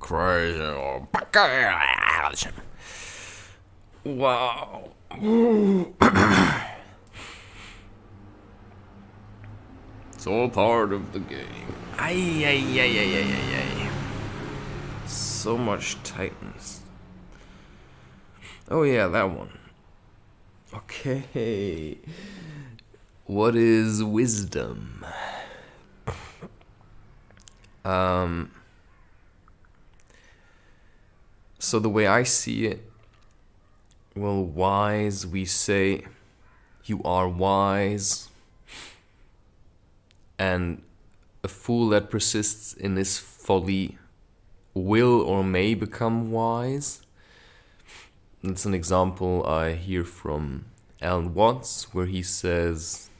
crazy. Wow. It's all part of the game. Ay, ay, ay, ay, ay, ay, ay. So much tightness. Oh yeah, that one. Okay. What is wisdom? So the way I see it, well, wise, we say, you are wise. And a fool that persists in his folly will or may become wise. That's an example I hear from Alan Watts, where he says,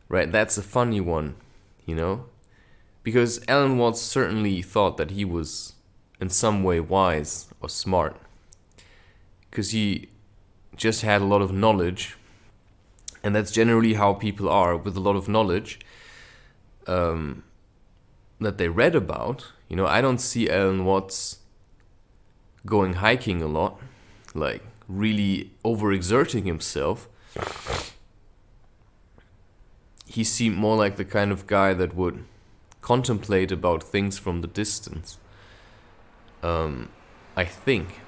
right, that's a funny one, you know? Because Alan Watts certainly thought that he was in some way wise or smart. Because he just had a lot of knowledge. And that's generally how people are with a lot of knowledge that they read about. You know, I don't see Alan Watts going hiking a lot, like really overexerting himself. He seemed more like the kind of guy that would contemplate about things from the distance. I think.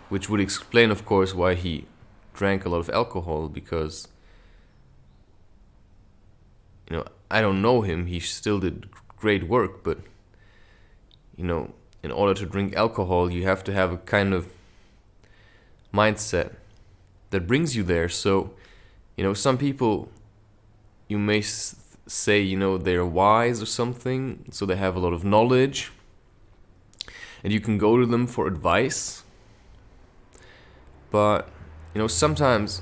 Which would explain, of course, why he drank a lot of alcohol, because, you know, I don't know him. He still did great work, but, you know, in order to drink alcohol, you have to have a kind of mindset that brings you there. So, you know, some people, you may say, you know, they're wise or something, so they have a lot of knowledge, and you can go to them for advice. But, you know, sometimes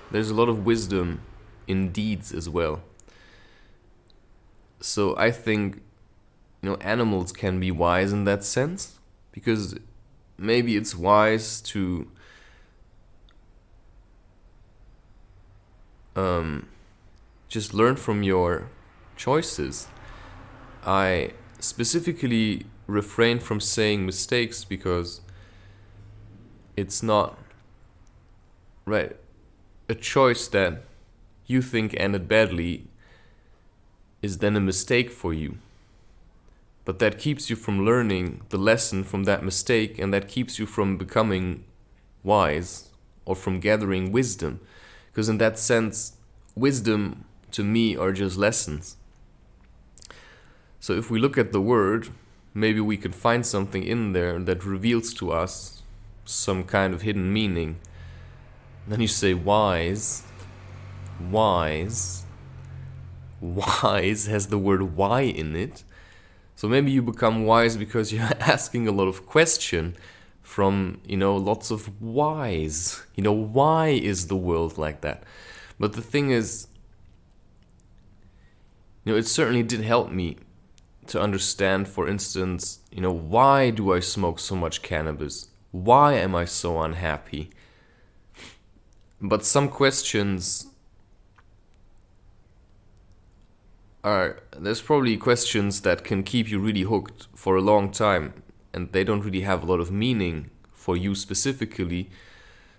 there's a lot of wisdom in deeds as well. So I think, you know, animals can be wise in that sense, because maybe it's wise to just learn from your choices. I specifically refrain from saying mistakes because it's not, right, a choice that you think ended badly is then a mistake for you. But that keeps you from learning the lesson from that mistake, and that keeps you from becoming wise or from gathering wisdom. Because in that sense, wisdom to me are just lessons. So if we look at the word, maybe we can find something in there that reveals to us some kind of hidden meaning. Then you say wise. Wise has the word why in it. So maybe you become wise because you're asking a lot of question from, you know, lots of whys. You know, why is the world like that? But the thing is, you know, it certainly did help me to understand, for instance, you know, why do I smoke so much cannabis? Why am I so unhappy? But some questions there's probably questions that can keep you really hooked for a long time, and they don't really have a lot of meaning for you specifically.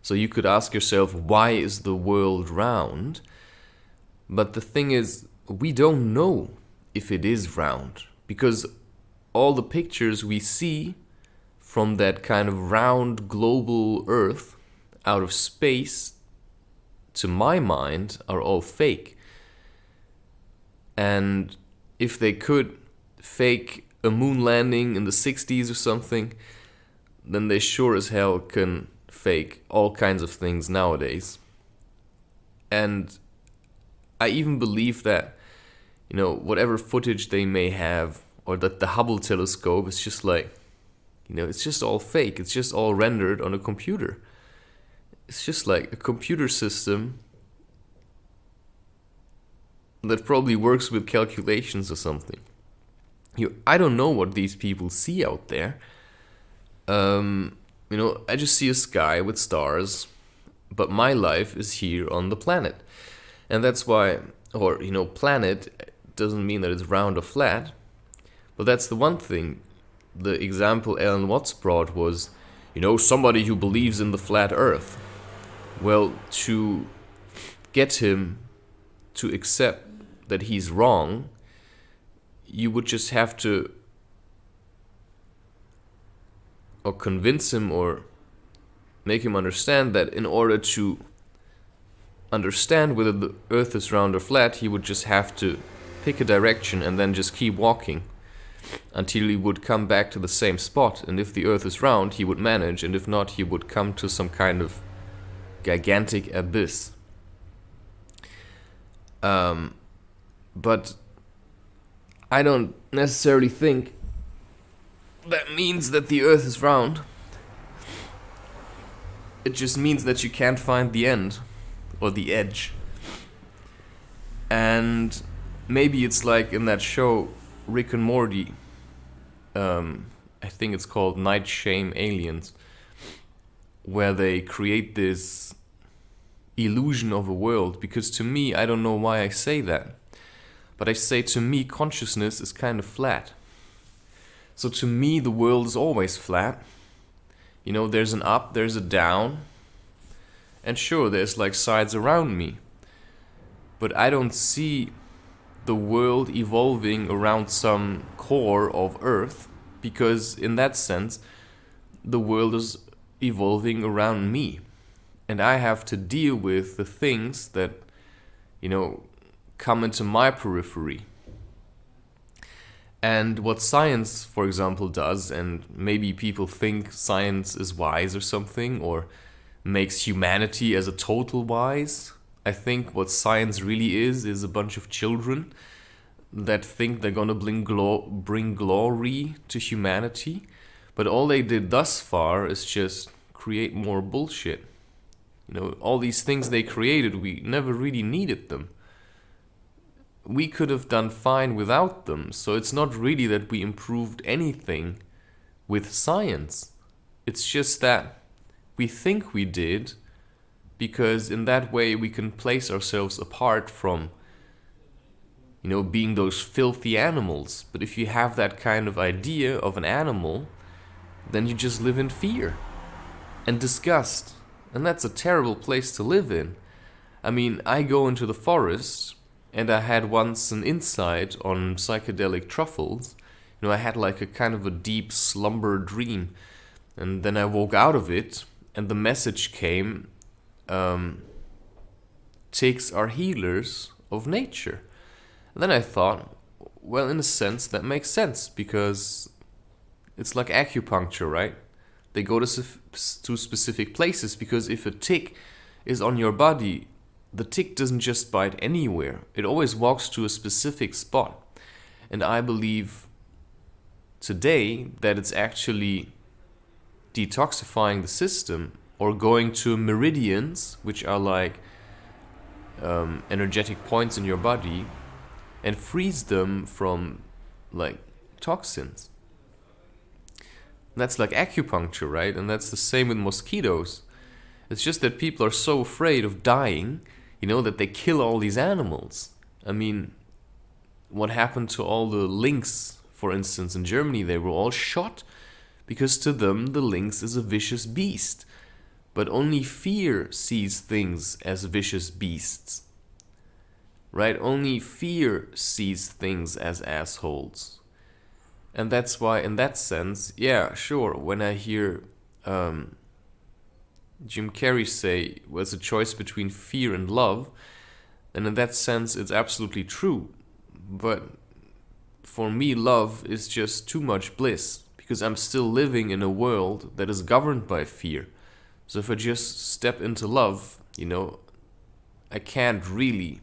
So you could ask yourself, why is the world round? But the thing is, we don't know if it is round, because all the pictures we see from that kind of round global Earth out of space, to my mind, are all fake. And if they could fake a moon landing in the 60s or something, then they sure as hell can fake all kinds of things nowadays. And I even believe that, you know, whatever footage they may have, or that the Hubble telescope is just like, you know, it's just all fake. It's just all rendered on a computer. It's just like a computer system that probably works with calculations or something. I don't know what these people see out there. You know, I just see a sky with stars, but my life is here on the planet. And that's why, or, you know, planet doesn't mean that it's round or flat, But that's the one thing. The example Alan Watts brought was, somebody who believes in the flat earth. Well, to get him to accept that he's wrong, you would just have to or convince him or make him understand that in order to understand whether the earth is round or flat, he would just have to pick a direction and then just keep walking until he would come back to the same spot. And if the earth is round, he would manage, and if not, he would come to some kind of gigantic abyss. But I don't necessarily think that means that the earth is round. It just means that you can't find the end or the edge. And maybe it's like in that show Rick and Morty, I think it's called Night Shame Aliens, where they create this illusion of a world. Because to me, I don't know why I say that, but I say to me consciousness is kind of flat. So to me the world is always flat. There's an up, there's a down, and sure, there's like sides around me, but I don't see the world evolving around some core of Earth, because in that sense the world is evolving around me, and I have to deal with the things that come into my periphery. And what science, for example, does, and maybe people think science is wise or something, or makes humanity as a total wise. I think what science really is a bunch of children that think they're gonna bring glory to humanity, but all they did thus far is just create more bullshit. All these things they created, we never really needed them. We could have done fine without them, so it's not really that we improved anything with science. It's just that we think we did, because in that way we can place ourselves apart from, being those filthy animals. But if you have that kind of idea of an animal, then you just live in fear and disgust, and that's a terrible place to live in. I mean, I go into the forest, and I had once an insight on psychedelic truffles. I had like a kind of a deep slumber dream. And then I woke out of it, and the message came, ticks are healers of nature. And then I thought, well, in a sense, that makes sense, because it's like acupuncture, right? They go to specific places, because if a tick is on your body, the tick doesn't just bite anywhere. It always walks to a specific spot. And I believe today that it's actually detoxifying the system, or going to meridians, which are like energetic points in your body, and frees them from like toxins. That's like acupuncture, right? And that's the same with mosquitoes. It's just that people are so afraid of dying, that they kill all these animals. I mean, what happened to all the lynx, for instance, in Germany? They were all shot because to them the lynx is a vicious beast. But only fear sees things as vicious beasts. Right? Only fear sees things as assholes. And that's why, in that sense, yeah, sure, when I hear Jim Carrey say, well, it's a choice between fear and love, and in that sense it's absolutely true. But for me, love is just too much bliss, because I'm still living in a world that is governed by fear. So if I just step into love, I can't really,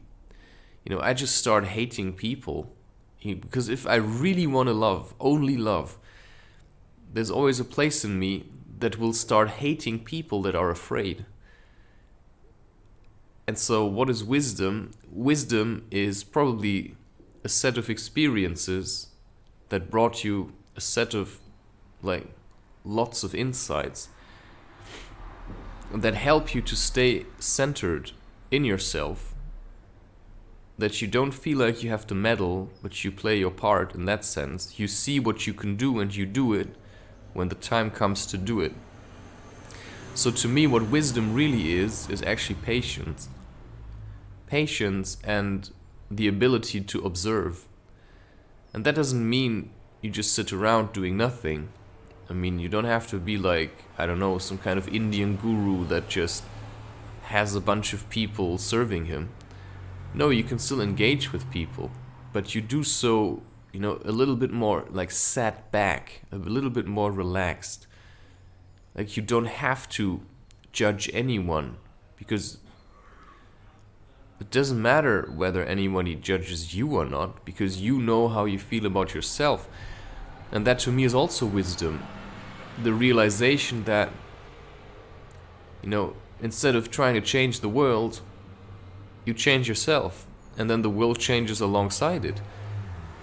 I just start hating people. Because if I really want to love, only love, there's always a place in me that will start hating people that are afraid. And so what is wisdom? Wisdom is probably a set of experiences that brought you a set of lots of insights that help you to stay centered in yourself that you don't feel like you have to meddle, but you play your part in that sense. You see what you can do and you do it when the time comes to do it. So to me, what wisdom really is actually patience. Patience and the ability to observe. And that doesn't mean you just sit around doing nothing. I mean, you don't have to be like, I don't know, some kind of Indian guru that just has a bunch of people serving him. No, you can still engage with people, but you do so, a little bit more like sat back, a little bit more relaxed. Like you don't have to judge anyone, because it doesn't matter whether anybody judges you or not, because you know how you feel about yourself. And that to me is also wisdom. The realization that, instead of trying to change the world, you change yourself, and then the world changes alongside it.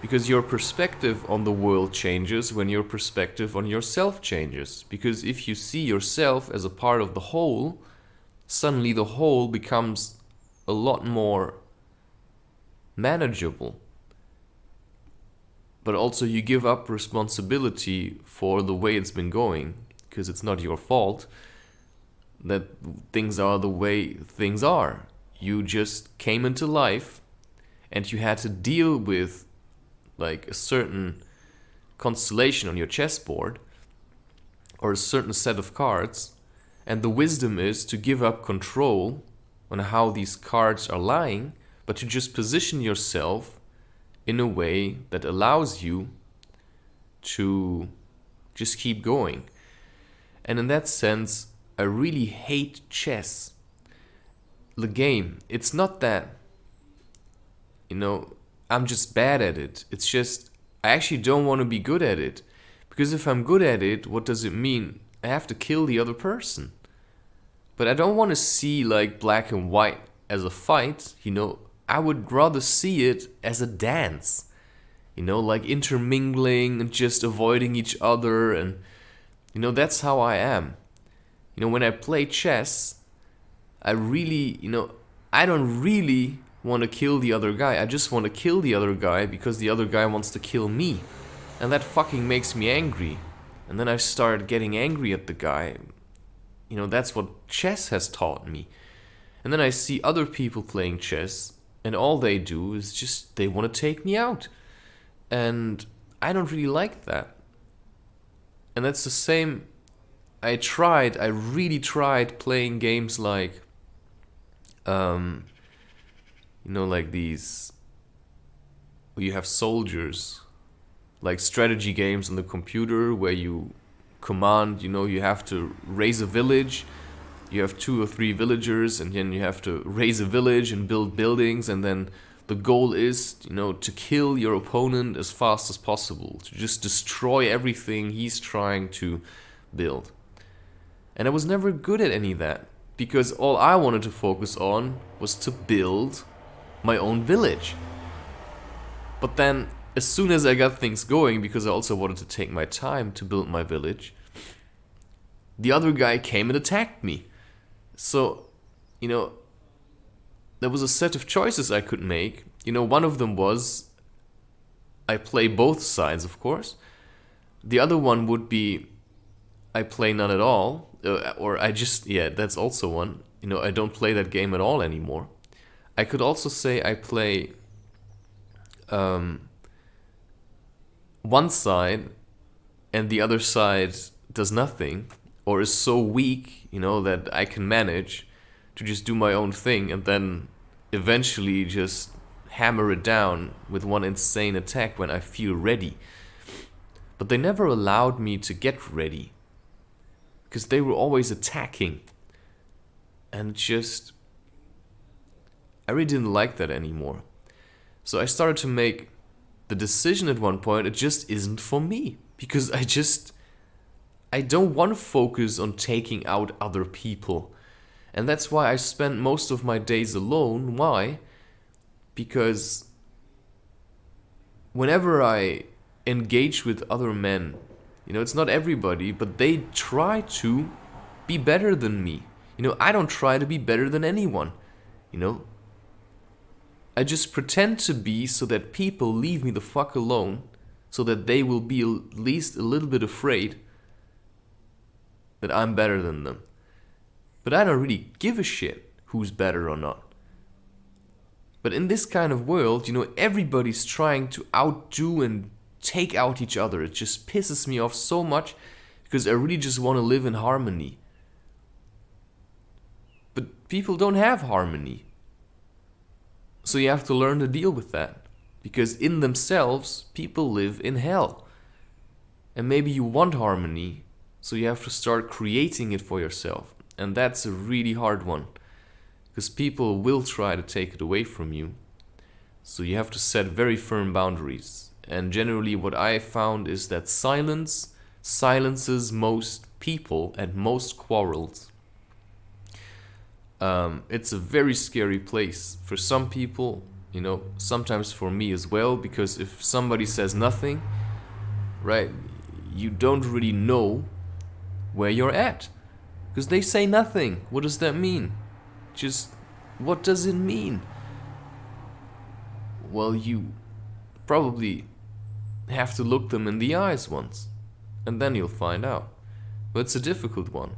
Because your perspective on the world changes when your perspective on yourself changes. Because if you see yourself as a part of the whole, suddenly the whole becomes a lot more manageable. But also you give up responsibility for the way it's been going, because it's not your fault that things are the way things are. You just came into life and you had to deal with like a certain constellation on your chessboard or a certain set of cards, and the wisdom is to give up control on how these cards are lying, but to just position yourself in a way that allows you to just keep going. And in that sense, I really hate chess. The game, it's not that, I'm just bad at it. It's just, I actually don't want to be good at it. Because if I'm good at it, what does it mean? I have to kill the other person. But I don't want to see like black and white as a fight, I would rather see it as a dance. Like intermingling and just avoiding each other. And, that's how I am. When I play chess, I really, I don't really want to kill the other guy. I just want to kill the other guy because the other guy wants to kill me. And that fucking makes me angry. And then I start getting angry at the guy. That's what chess has taught me. And then I see other people playing chess, and all they do is just, they want to take me out. And I don't really like that. And that's the same. I really tried playing games like, like these, where you have soldiers, like strategy games on the computer where you command, you have to raise a village. You have 2 or 3 villagers, and then you have to raise a village and build buildings, and then the goal is, to kill your opponent as fast as possible, to just destroy everything he's trying to build. And I was never good at any of that, because all I wanted to focus on was to build my own village. But then, as soon as I got things going, because I also wanted to take my time to build my village, the other guy came and attacked me. So, there was a set of choices I could make. One of them was, I play both sides, of course. The other one would be, I play none at all. Or I just, that's also one. I don't play that game at all anymore. I could also say I play one side and the other side does nothing, or is so weak, that I can manage to just do my own thing and then eventually just hammer it down with one insane attack when I feel ready. But they never allowed me to get ready, because they were always attacking. And just, I really didn't like that anymore. So I started to make the decision at one point, it just isn't for me. Because I don't want to focus on taking out other people. And that's why I spend most of my days alone. Why? Because whenever I engage with other men, it's not everybody, but they try to be better than me. I don't try to be better than anyone. I just pretend to be so that people leave me the fuck alone, so that they will be at least a little bit afraid that I'm better than them. But I don't really give a shit who's better or not. But in this kind of world, everybody's trying to outdo and take out each other. It just pisses me off so much because I really just want to live in harmony. But people don't have harmony. So you have to learn to deal with that. Because in themselves, people live in hell. And maybe you want harmony, so you have to start creating it for yourself. And that's a really hard one. Because people will try to take it away from you. So you have to set very firm boundaries. And generally what I found is that silence silences most people and most quarrels. It's a very scary place for some people, sometimes for me as well, because if somebody says nothing, right, you don't really know where you're at. Because they say nothing. What does that mean? Just, what does it mean? Well, you probably have to look them in the eyes once, and then you'll find out. But it's a difficult one.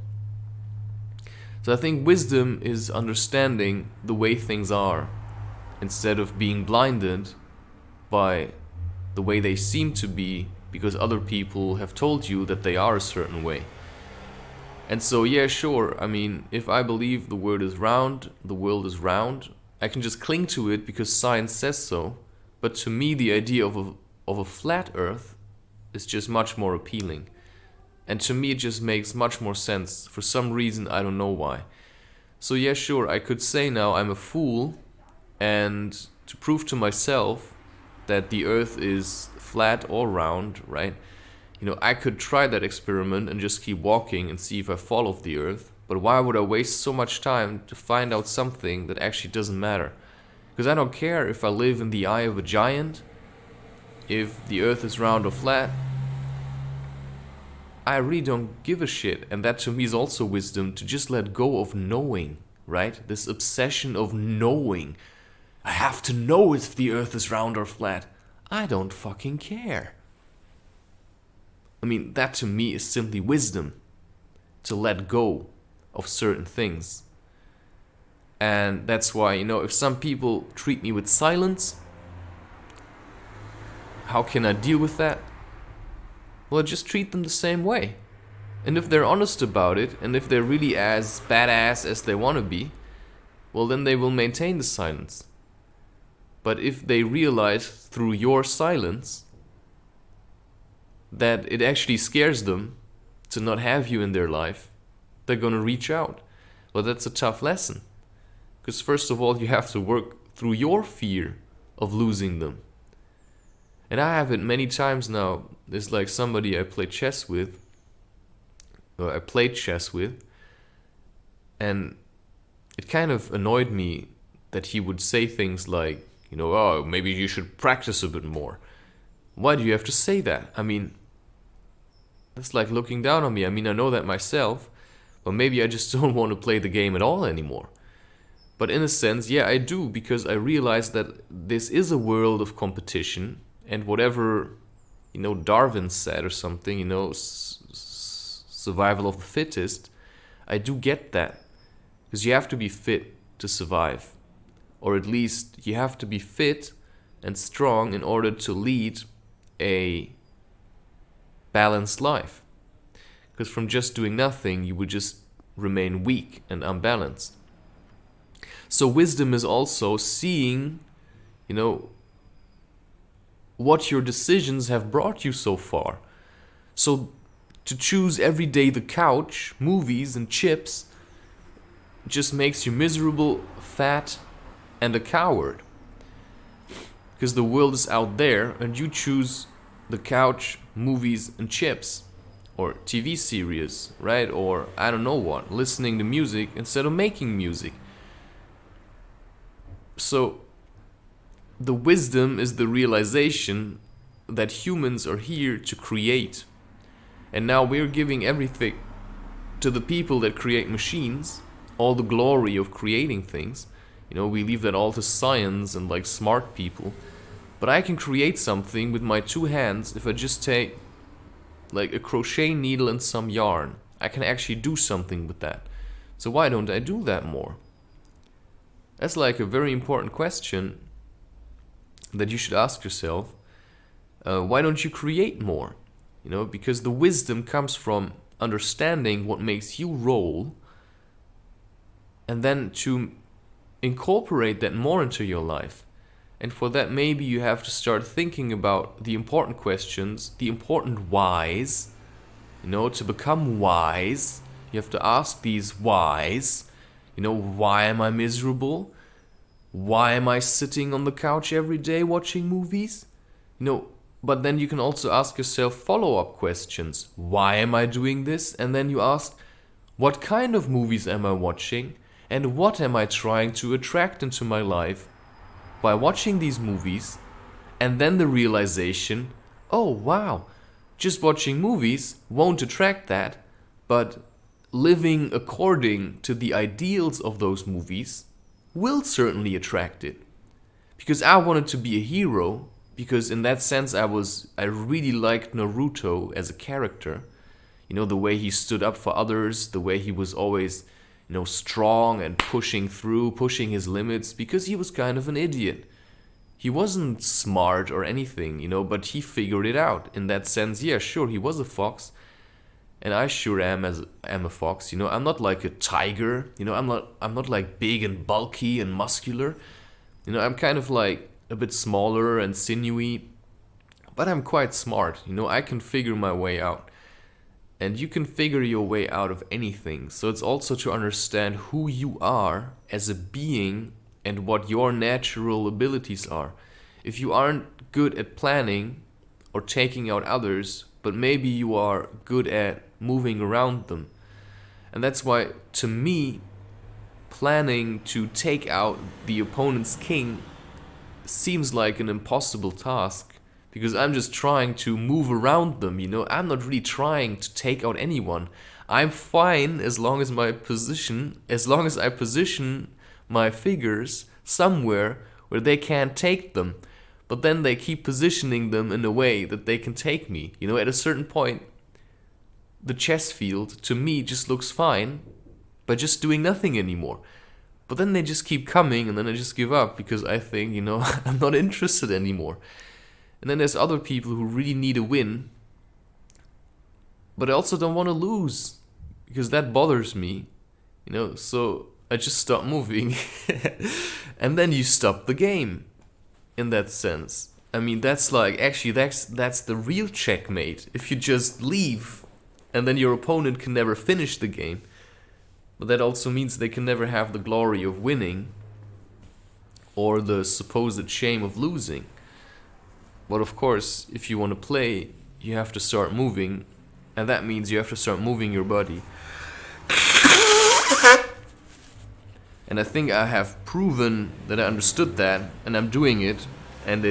So I think wisdom is understanding the way things are, instead of being blinded by the way they seem to be, because other people have told you that they are a certain way. And so, yeah, sure, if I believe the world is round, I can just cling to it because science says so. But to me, the idea of a flat earth is just much more appealing. And to me, it just makes much more sense. For some reason, I don't know why. So yeah, sure, I could say now I'm a fool, and to prove to myself that the earth is flat or round, right? I could try that experiment and just keep walking and see if I fall off the earth. But why would I waste so much time to find out something that actually doesn't matter? Because I don't care if I live in the eye of a giant, if the earth is round or flat. I really don't give a shit. And that to me is also wisdom, to just let go of knowing, right? This obsession of knowing. I have to know if the earth is round or flat. I don't fucking care. That to me is simply wisdom. To let go of certain things. And that's why, if some people treat me with silence, how can I deal with that? Well, I just treat them the same way. And if they're honest about it, and if they're really as badass as they want to be, well, then they will maintain the silence. But if they realize through your silence that it actually scares them to not have you in their life, they're gonna reach out. Well, that's a tough lesson. Because first of all, you have to work through your fear of losing them. And I have it many times now. There's like somebody I played chess with, and it kind of annoyed me that he would say things like, oh, maybe you should practice a bit more. Why do you have to say that? That's like looking down on me. I know that myself, but maybe I just don't want to play the game at all anymore. But in a sense, yeah, I do, because I realize that this is a world of competition, and whatever, Darwin said or something, survival of the fittest, I do get that. Because you have to be fit to survive. Or at least you have to be fit and strong in order to lead a balanced life. Because from just doing nothing, you would just remain weak and unbalanced. So wisdom is also seeing, what your decisions have brought you so far. So to choose every day the couch, movies, and chips just makes you miserable, fat, and a coward. Because the world is out there, and you choose the couch, movies, and chips. Or TV series, right? Or I don't know what, listening to music instead of making music. So the wisdom is the realization that humans are here to create. And now we're giving everything to the people that create machines, all the glory of creating things, We leave that all to science and like smart people. But I can create something with my two hands if I just take like a crochet needle and some yarn. I can actually do something with that. So why don't I do that more? That's like a very important question that you should ask yourself. Why don't you create more? Because the wisdom comes from understanding what makes you roll, and then to incorporate that more into your life. And for that, maybe you have to start thinking about the important questions, the important whys. To become wise, you have to ask these whys. Why am I miserable? Why am I sitting on the couch every day watching movies? But then you can also ask yourself follow-up questions. Why am I doing this? And then you ask, what kind of movies am I watching? And what am I trying to attract into my life by watching these movies? And then the realization, oh wow, just watching movies won't attract that, but living according to the ideals of those movies will certainly attract it. Because I wanted to be a hero, because in that sense I really liked Naruto as a character. The way he stood up for others, the way he was always, strong and pushing his limits, because he was kind of an idiot. He wasn't smart or anything, but he figured it out. In that sense, yeah, sure, he was a fox. And I sure am a fox. I'm not like a tiger. I'm not like big and bulky and muscular. I'm kind of like a bit smaller and sinewy, but I'm quite smart. I can figure my way out. And you can figure your way out of anything. So it's also to understand who you are as a being and what your natural abilities are. If you aren't good at planning or taking out others, but maybe you are good at moving around them. And that's why, to me, planning to take out the opponent's king seems like an impossible task, because I'm just trying to move around them. I'm not really trying to take out anyone. I'm fine as long as I position my figures somewhere where they can't take them. But then they keep positioning them in a way that they can take me. At a certain point, the chess field, to me, just looks fine by just doing nothing anymore. But then they just keep coming, and then I just give up, because I think, I'm not interested anymore. And then there's other people who really need a win, but I also don't want to lose, because that bothers me. So I just stop moving. And then you stop the game. In that sense, that's like, actually, that's the real checkmate. If you just leave, and then your opponent can never finish the game. But that also means they can never have the glory of winning, or the supposed shame of losing. But of course, if you want to play, you have to start moving, and that means you have to start moving your body. And I think I have proven that I understood that, and I'm doing it, and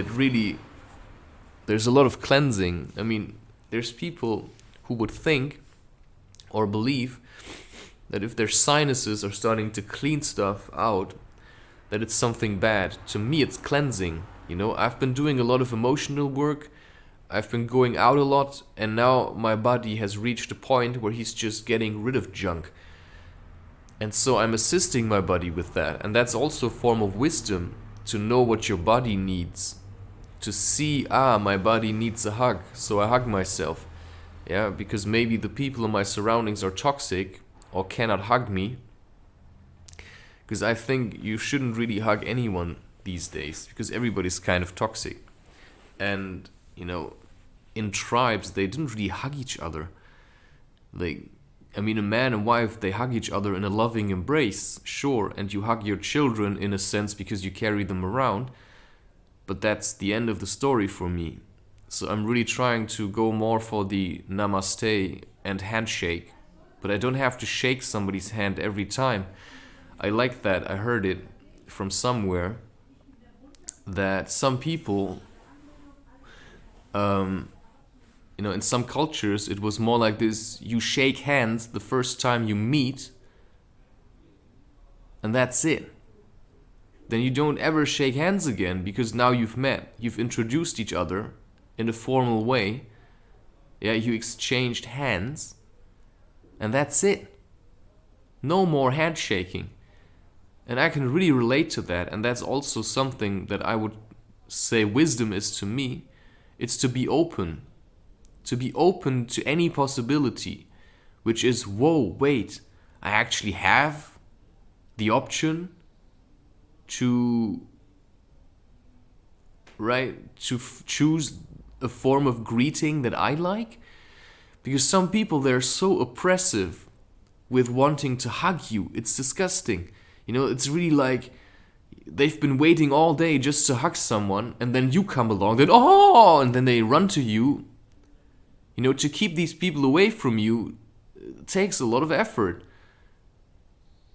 there's a lot of cleansing. There's people who would think or believe that if their sinuses are starting to clean stuff out, that it's something bad. To me, it's cleansing. I've been doing a lot of emotional work, I've been going out a lot, and now my body has reached a point where he's just getting rid of junk. And so I'm assisting my body with that. And that's also a form of wisdom, to know what your body needs. To see, my body needs a hug, so I hug myself. Yeah, because maybe the people in my surroundings are toxic or cannot hug me. Because I think you shouldn't really hug anyone these days, because everybody's kind of toxic. And, in tribes, they didn't really hug each other. A man and wife, they hug each other in a loving embrace, sure, and you hug your children in a sense because you carry them around, but that's the end of the story for me. So I'm really trying to go more for the namaste and handshake, but I don't have to shake somebody's hand every time. I like that, I heard it from somewhere, that some people, in some cultures, it was more like this: you shake hands the first time you meet, and that's it. then you don't ever shake hands again, because now you've met, you've introduced each other in a formal way. Yeah, you exchanged hands, and that's it. No more handshaking. And I can really relate to that, and that's also something that I would say wisdom is to me. It's to be open to any possibility, which is, whoa, wait, I actually have the option to choose a form of greeting that I like. Because some people, they're so oppressive with wanting to hug you. It's disgusting. It's really like they've been waiting all day just to hug someone, and then you come along, and then they run to you. To keep these people away from you takes a lot of effort.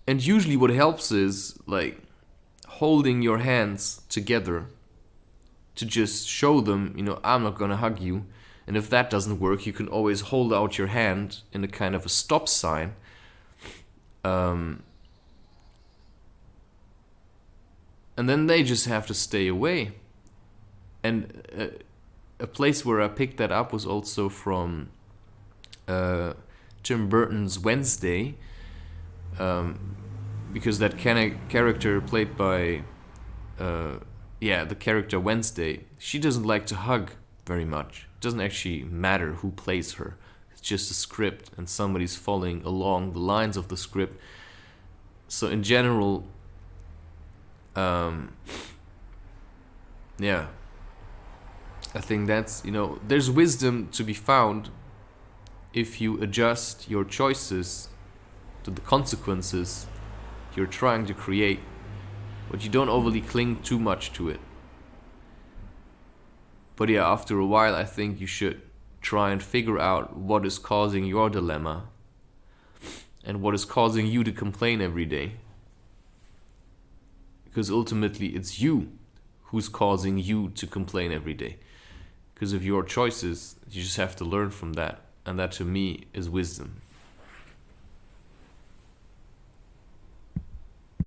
And usually what helps is like holding your hands together to just show them, I'm not gonna hug you. And if that doesn't work, you can always hold out your hand in a kind of a stop sign. And then they just have to stay away. And a place where I picked that up was also from Tim Burton's Wednesday, because that character played by the character Wednesday, she doesn't like to hug very much. It doesn't actually matter who plays her. It's just a script, and somebody's following along the lines of the script. So in general, I think that's, there's wisdom to be found if you adjust your choices to the consequences you're trying to create, but you don't overly cling too much to it. But after a while, I think you should try and figure out what is causing your dilemma and what is causing you to complain every day. Because ultimately, it's you who's causing you to complain every day. Because of your choices, you just have to learn from that. And that, to me, is wisdom.